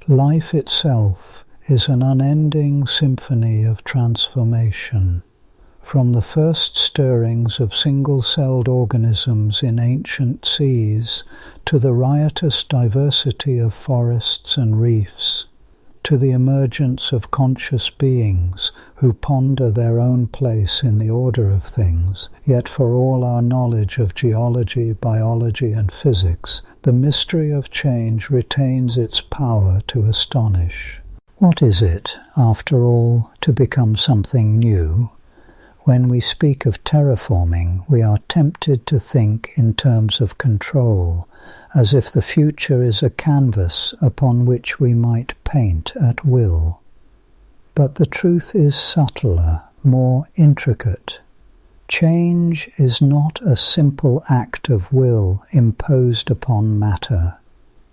Life itself is an unending symphony of transformation. From the first stirrings of single-celled organisms in ancient seas, to the riotous diversity of forests and reefs, to the emergence of conscious beings who ponder their own place in the order of things, yet for all our knowledge of geology, biology, and physics, the mystery of change retains its power to astonish. What is it, after all, to become something new? When we speak of terraforming, we are tempted to think in terms of control, as if the future is a canvas upon which we might paint at will. But the truth is subtler, more intricate. Change is not a simple act of will imposed upon matter.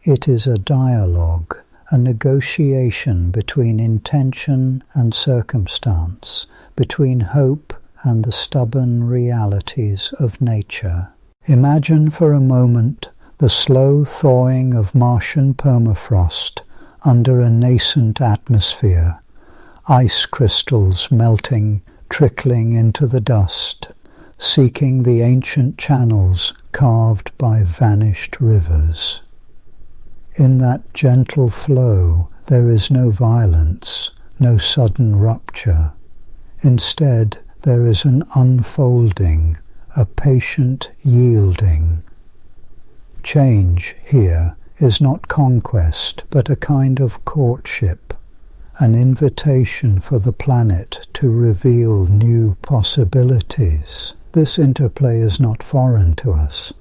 It is a dialogue, a negotiation between intention and circumstance, between hope and the stubborn realities of nature. Imagine for a moment the slow thawing of Martian permafrost under a nascent atmosphere, ice crystals melting, trickling into the dust, seeking the ancient channels carved by vanished rivers. In that gentle flow there is no violence, no sudden rupture. Instead, there is an unfolding, a patient yielding. Change here is not conquest, but a kind of courtship, an invitation for the planet to reveal new possibilities. This interplay is not foreign to us.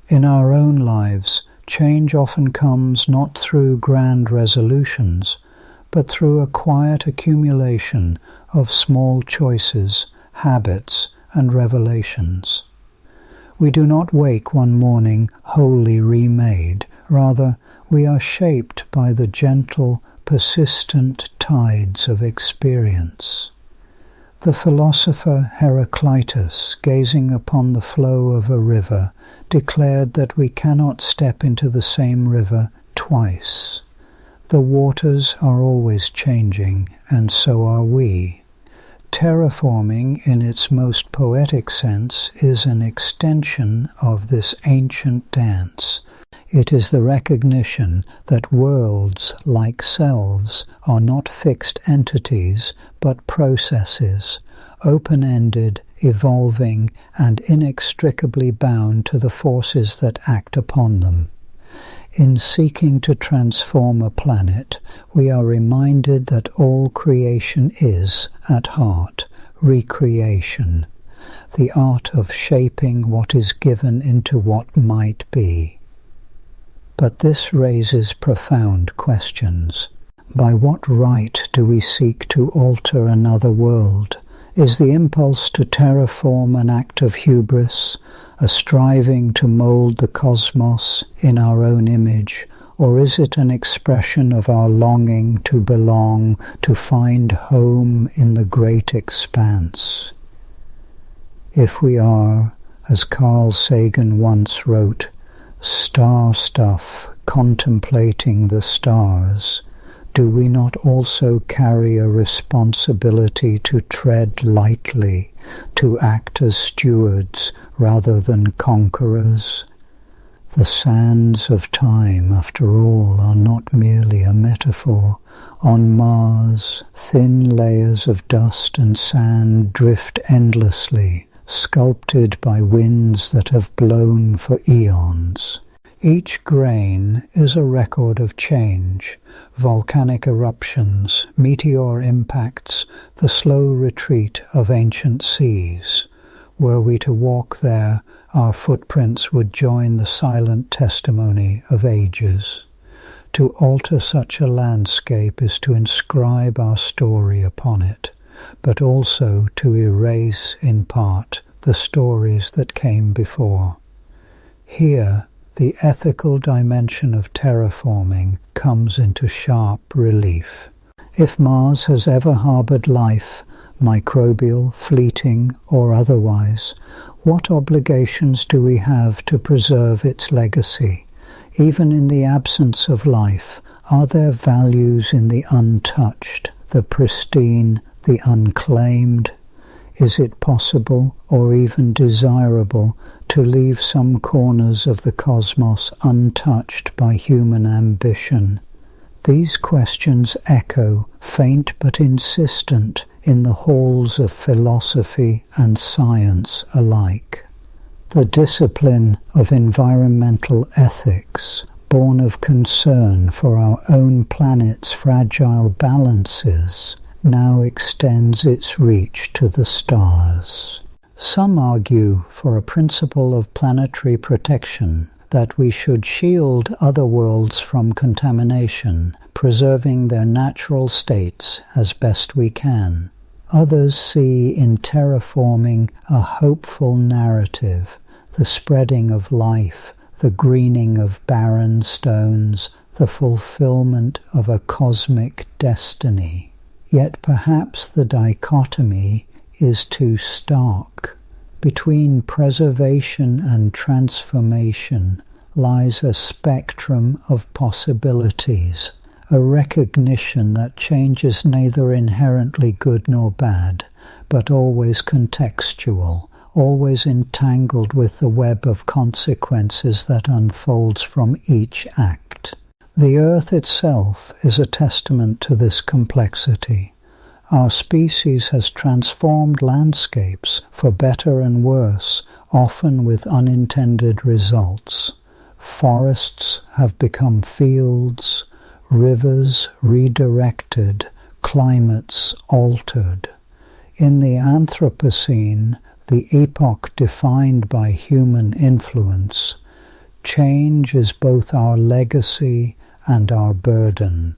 In our own lives, change often comes not through grand resolutions, but through a quiet accumulation of small choices, habits, and revelations. We do not wake one morning wholly remade. Rather, we are shaped by the gentle, persistent tides of experience. The philosopher Heraclitus, gazing upon the flow of a river, declared that we cannot step into the same river twice. The waters are always changing, and so are we. Terraforming, in its most poetic sense, is an extension of this ancient dance. It is the recognition that worlds, like selves, are not fixed entities, but processes, open-ended, evolving, and inextricably bound to the forces that act upon them. In seeking to transform a planet, we are reminded that all creation is, at heart, recreation, the art of shaping what is given into what might be. But this raises profound questions. By what right do we seek to alter another world? Is the impulse to terraform an act of hubris, a striving to mould the cosmos in our own image, or is it an expression of our longing to belong, to find home in the great expanse? If we are, as Carl Sagan once wrote, star stuff contemplating the stars, do we not also carry a responsibility to tread lightly, to act as stewards rather than conquerors? The sands of time, after all, are not merely a metaphor. On Mars, thin layers of dust and sand drift endlessly, sculpted by winds that have blown for eons. Each grain is a record of change, volcanic eruptions, meteor impacts, the slow retreat of ancient seas. Were we to walk there, our footprints would join the silent testimony of ages. To alter such a landscape is to inscribe our story upon it, but also to erase, in part, the stories that came before. Here, the ethical dimension of terraforming comes into sharp relief. If Mars has ever harbored life, microbial, fleeting, or otherwise, what obligations do we have to preserve its legacy? Even in the absence of life, are there values in the untouched, the pristine, the unclaimed? Is it possible, or even desirable, to leave some corners of the cosmos untouched by human ambition? These questions echo, faint but insistent, in the halls of philosophy and science alike. The discipline of environmental ethics, born of concern for our own planet's fragile balances, now extends its reach to the stars. Some argue for a principle of planetary protection, that we should shield other worlds from contamination, preserving their natural states as best we can. Others see in terraforming a hopeful narrative, the spreading of life, the greening of barren stones, the fulfillment of a cosmic destiny. Yet perhaps the dichotomy is too stark. Between preservation and transformation lies a spectrum of possibilities, a recognition that change is neither inherently good nor bad, but always contextual, always entangled with the web of consequences that unfolds from each act. The earth itself is a testament to this complexity. Our species has transformed landscapes for better and worse, often with unintended results. Forests have become fields, rivers redirected, climates altered. In the Anthropocene, the epoch defined by human influence, change is both our legacy and our burden.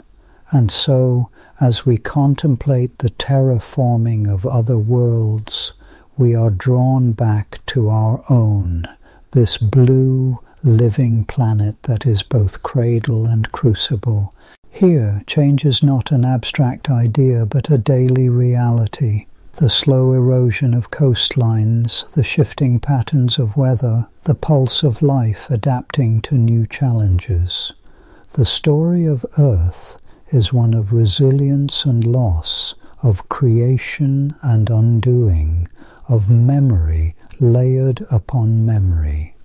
And so, as we contemplate the terraforming of other worlds, we are drawn back to our own, this blue, living planet that is both cradle and crucible. Here, change is not an abstract idea, but a daily reality. The slow erosion of coastlines, the shifting patterns of weather, the pulse of life adapting to new challenges. The story of Earth is one of resilience and loss, of creation and undoing, of memory layered upon memory.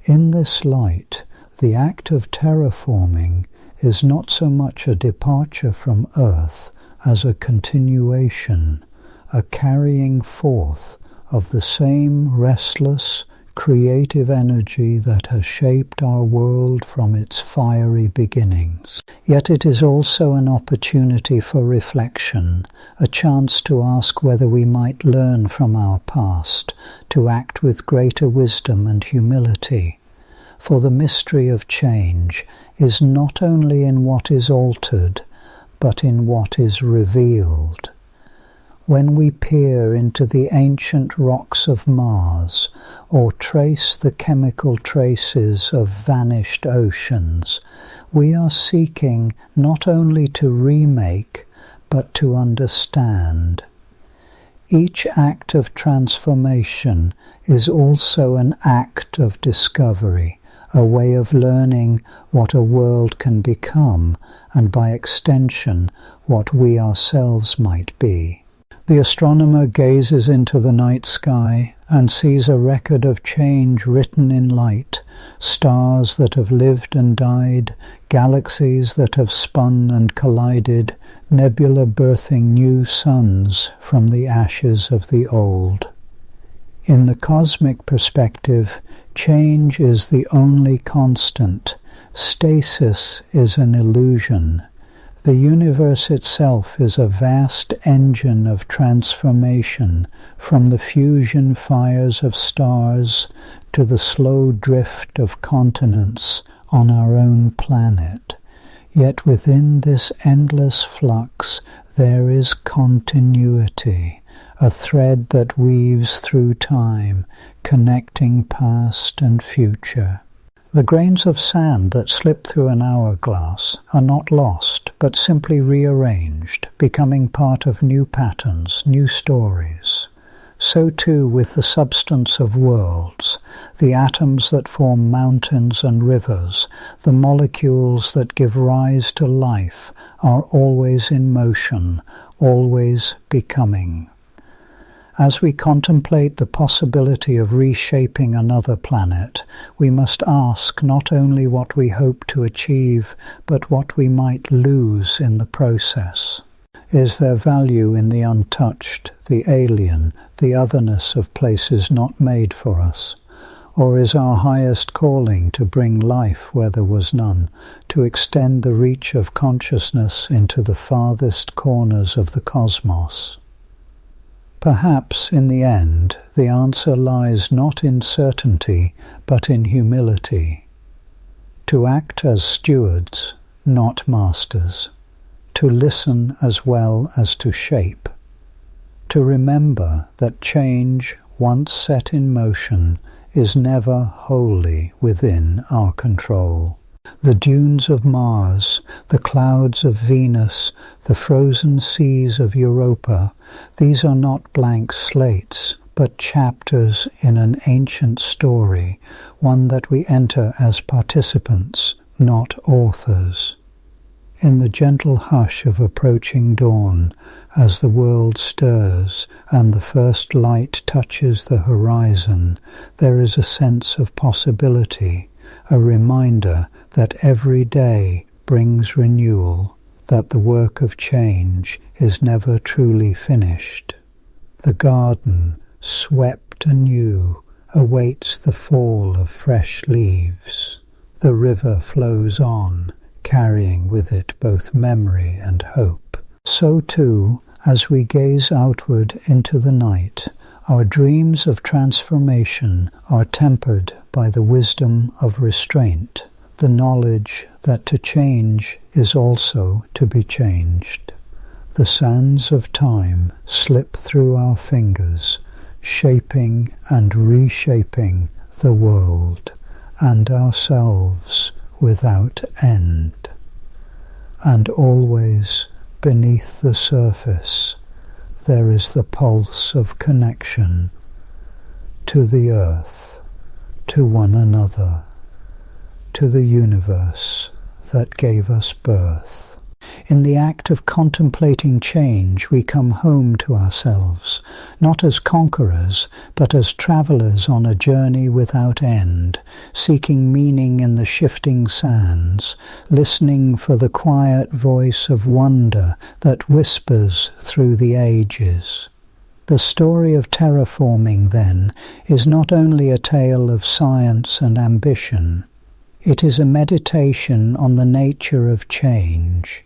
In this light, the act of terraforming is not so much a departure from Earth as a continuation, a carrying forth of the same restless, creative energy that has shaped our world from its fiery beginnings. Yet it is also an opportunity for reflection, a chance to ask whether we might learn from our past, to act with greater wisdom and humility. For the mystery of change is not only in what is altered, but in what is revealed. When we peer into the ancient rocks of Mars, or trace the chemical traces of vanished oceans, we are seeking not only to remake, but to understand. Each act of transformation is also an act of discovery, a way of learning what a world can become, and by extension, what we ourselves might be. The astronomer gazes into the night sky and sees a record of change written in light, stars that have lived and died, galaxies that have spun and collided, nebula birthing new suns from the ashes of the old. In the cosmic perspective, change is the only constant. Stasis is an illusion. The universe itself is a vast engine of transformation, from the fusion fires of stars to the slow drift of continents on our own planet. Yet within this endless flux there is continuity, a thread that weaves through time, connecting past and future. The grains of sand that slip through an hourglass are not lost, but simply rearranged, becoming part of new patterns, new stories. So too with the substance of worlds, the atoms that form mountains and rivers, the molecules that give rise to life, are always in motion, always becoming. As we contemplate the possibility of reshaping another planet, we must ask not only what we hope to achieve, but what we might lose in the process. Is there value in the untouched, the alien, the otherness of places not made for us? Or is our highest calling to bring life where there was none, to extend the reach of consciousness into the farthest corners of the cosmos? Perhaps, in the end, the answer lies not in certainty, but in humility. To act as stewards, not masters. To listen as well as to shape. To remember that change, once set in motion, is never wholly within our control. The dunes of Mars, the clouds of Venus, the frozen seas of Europa, these are not blank slates, but chapters in an ancient story, one that we enter as participants, not authors. In the gentle hush of approaching dawn, as the world stirs and the first light touches the horizon, there is a sense of possibility, a reminder that every day brings renewal, that the work of change is never truly finished. The garden, swept anew, awaits the fall of fresh leaves. The river flows on, carrying with it both memory and hope. So too, as we gaze outward into the night, our dreams of transformation are tempered by the wisdom of restraint, the knowledge that to change is also to be changed. The sands of time slip through our fingers, shaping and reshaping the world and ourselves without end. And always beneath the surface there is the pulse of connection to the earth, to one another, to the universe that gave us birth. In the act of contemplating change, we come home to ourselves, not as conquerors, but as travellers on a journey without end, seeking meaning in the shifting sands, listening for the quiet voice of wonder that whispers through the ages. The story of terraforming, then, is not only a tale of science and ambition. It is a meditation on the nature of change,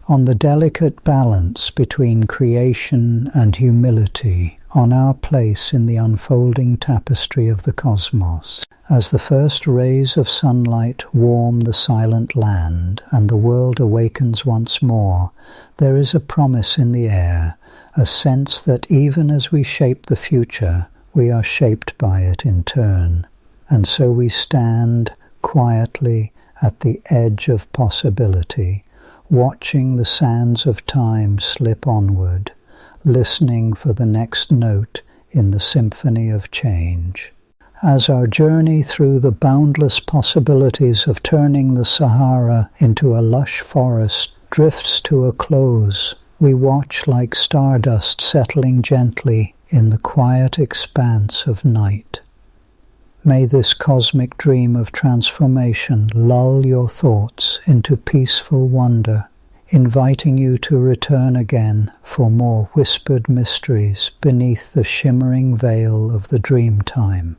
on the delicate balance between creation and humility, on our place in the unfolding tapestry of the cosmos. As the first rays of sunlight warm the silent land and the world awakens once more, there is a promise in the air, a sense that even as we shape the future, we are shaped by it in turn. And so we stand quietly at the edge of possibility, watching the sands of time slip onward, listening for the next note in the symphony of change. As our journey through the boundless possibilities of turning the Sahara into a lush forest drifts to a close, We watch like stardust settling gently in the quiet expanse of night. May this cosmic dream of transformation lull your thoughts into peaceful wonder, inviting you to return again for more whispered mysteries beneath the shimmering veil of the dream time.